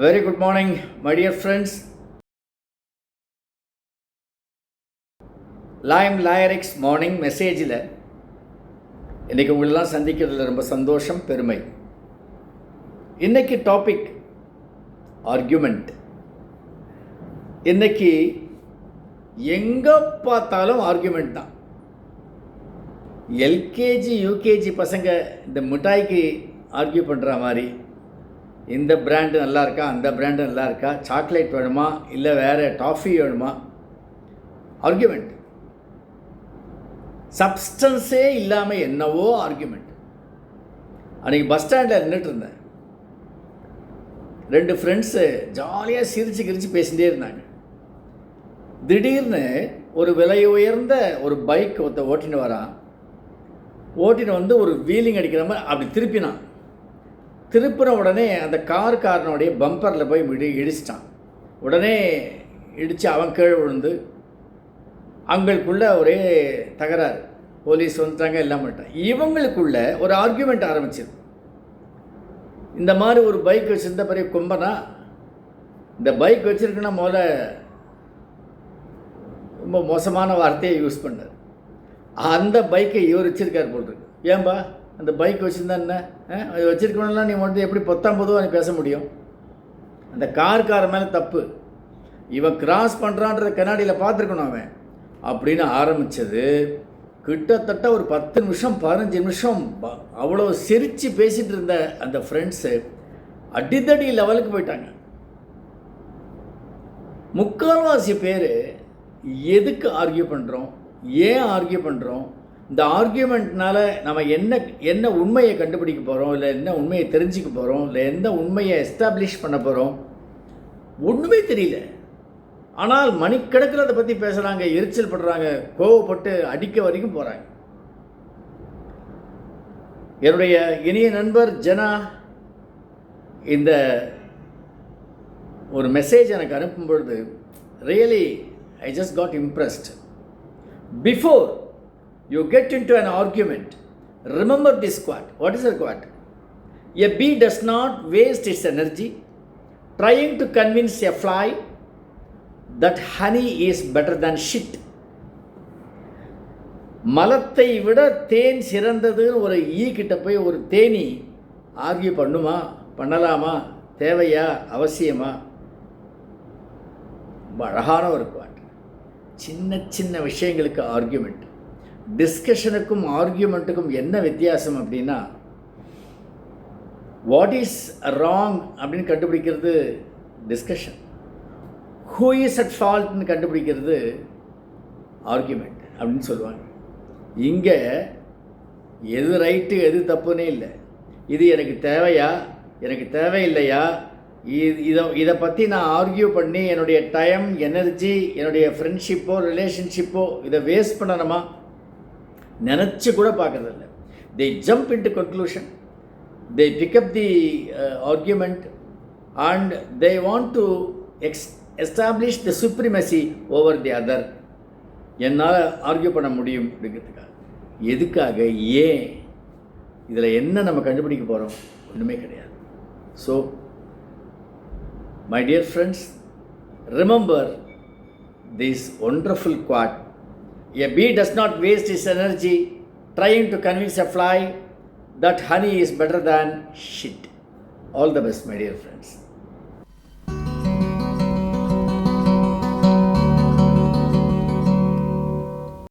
Very good morning, my dear friends. Lime Lyrics morning மெசேஜில் இன்றைக்கி உங்களெல்லாம் சந்திக்கிறதுல ரொம்ப சந்தோஷம், பெருமை. இன்றைக்கி டாபிக் ஆர்கியூமெண்ட். இன்றைக்கி எங்கே பார்த்தாலும் ஆர்கியூமெண்ட் தான். எல்கேஜி யூகேஜி பசங்க இந்த மிட்டாய்க்கு ஆர்கியூ பண்ணுற மாதிரி, இந்த பிராண்டு நல்லா இருக்கா, அந்த பிராண்டு நல்லா இருக்கா, சாக்லேட் வேணுமா இல்லை வேறு டாஃபி வேணுமா, ஆர்கியூமெண்ட். சப்ஸ்டன்ஸே இல்லாமல் என்னவோ ஆர்கியூமெண்ட். அன்றைக்கி பஸ் ஸ்டாண்டில் நின்றுட்டு இருந்தேன். 2 ஃப்ரெண்ட்ஸு ஜாலியாக சிரித்து பேசிகிட்டே இருந்தாங்க. திடீர்னு ஒரு விலை உயர்ந்த ஒரு பைக் ஓட்டின்னு வரான். ஓட்டின்னு வந்து ஒரு வீலிங் அடிக்கிற மாதிரி அப்படி திருப்பினான். திருப்பின உடனே அந்த காரனுடைய பம்பரில் போய் இடிச்சிட்டான். உடனே இடித்து அவன் கீழே விழுந்து அவங்களுக்குள்ளே ஒரே தகராறு. போலீஸ் வந்துட்டாங்க, எல்லாம் பண்ணிட்டான். இவங்களுக்குள்ள ஒரு ஆர்கியூமெண்ட் ஆரம்பிச்சிது. இந்த மாதிரி ஒரு பைக் வச்சுருந்த பெரிய கும்பனா, இந்த பைக் வச்சுருக்குன்னா முதல்ல ரொம்ப மோசமான வார்த்தையை யூஸ் பண்ணார். அந்த பைக்கை இவர் வச்சுருக்கார் போல். ஏன்பா அந்த பைக் வச்சுருந்தா என்ன, அது வச்சுருக்கணும்லாம் நீ வந்து எப்படி பொதுவாக நீ பேச முடியும்? அந்த கார் மேலே தப்பு. இவன் கிராஸ் பண்ணுறான்ற கண்ணாடியில் பார்த்துருக்கணும் அவன் அப்படின்னு ஆரம்பித்தது. கிட்டத்தட்ட ஒரு 10 நிமிஷம் 15 நிமிஷம் அவ்வளோ சிரித்து பேசிகிட்டு இருந்த அந்த ஃப்ரெண்ட்ஸு அடித்தடி லெவலுக்கு போயிட்டாங்க. முக்கால்வாசி பேர் எதுக்கு ஆர்கியூ பண்ணுறோம், ஏன் ஆர்கியூ பண்ணுறோம், இந்த ஆர்கியூமெண்ட்னால் நம்ம என்ன உண்மையை கண்டுபிடிக்க போகிறோம், இல்லை என்ன உண்மையை தெரிஞ்சுக்க போகிறோம், இல்லை எந்த உண்மையை எஸ்டாப்ளிஷ் பண்ண போகிறோம், ஒன்றுமே தெரியல. ஆனால் மணிக்கணக்கில் அதை பற்றி பேசுகிறாங்க, எரிச்சல் படுறாங்க, கோவப்பட்டு அடிக்க வரைக்கும் போகிறாங்க. என்னுடைய இனிய நண்பர் ஜனா இந்த ஒரு மெசேஜ் எனக்கு அனுப்பும் பொழுது really I just got impressed. Before you get into an argument, remember this quote. What is the quote? A bee does not waste its energy trying to convince a fly that honey is better than shit. மலத்தை விட தேன் சிறந்ததுன்னு ஒரு கிட்ட போய் ஒரு Theni argue பண்ணுமா, பண்ணலாமா, தேவையா, அவசியமா? அழகான ஒரு குவாட். சின்ன விஷயங்களுக்கு ஆர்கியூமெண்ட். டிஸ்கஷனுக்கும் ஆர்கியூமெண்ட்டுக்கும் என்ன வித்தியாசம் அப்படின்னா, வாட் இஸ் ராங் அப்படின்னு கண்டுபிடிக்கிறது டிஸ்கஷன், ஹூ இஸ் அட் ஃபால்ட்னு கண்டுபிடிக்கிறது ஆர்கியூமெண்ட் அப்படின்னு சொல்லுவாங்க. இங்கே எது ரைட்டு எது தப்புன்னே இல்லை. இது எனக்கு தேவையா, எனக்கு தேவையில்லையா, இதை பற்றி நான் ஆர்கியூ பண்ணி என்னுடைய டைம், எனர்ஜி, என்னுடைய ஃப்ரெண்ட்ஷிப்போ ரிலேஷன்ஷிப்போ இதை வேஸ்ட் பண்ணணுமா நினச்சி கூட பார்க்குறதில்ல. they jump into conclusion, they pick up the argument and they want to establish the supremacy over the other. என்னால் ஆர்கியூ பண்ண முடியும் அப்படிங்கிறதுக்காக. எதுக்காக, ஏன், இதில் என்ன நம்ம கண்டுபிடிக்க போகிறோம்? ஒன்றுமே கிடையாது. So my dear friends, remember this wonderful quote. A bee does not waste its energy trying to convince a fly that honey is better than shit. All the best, my dear friends.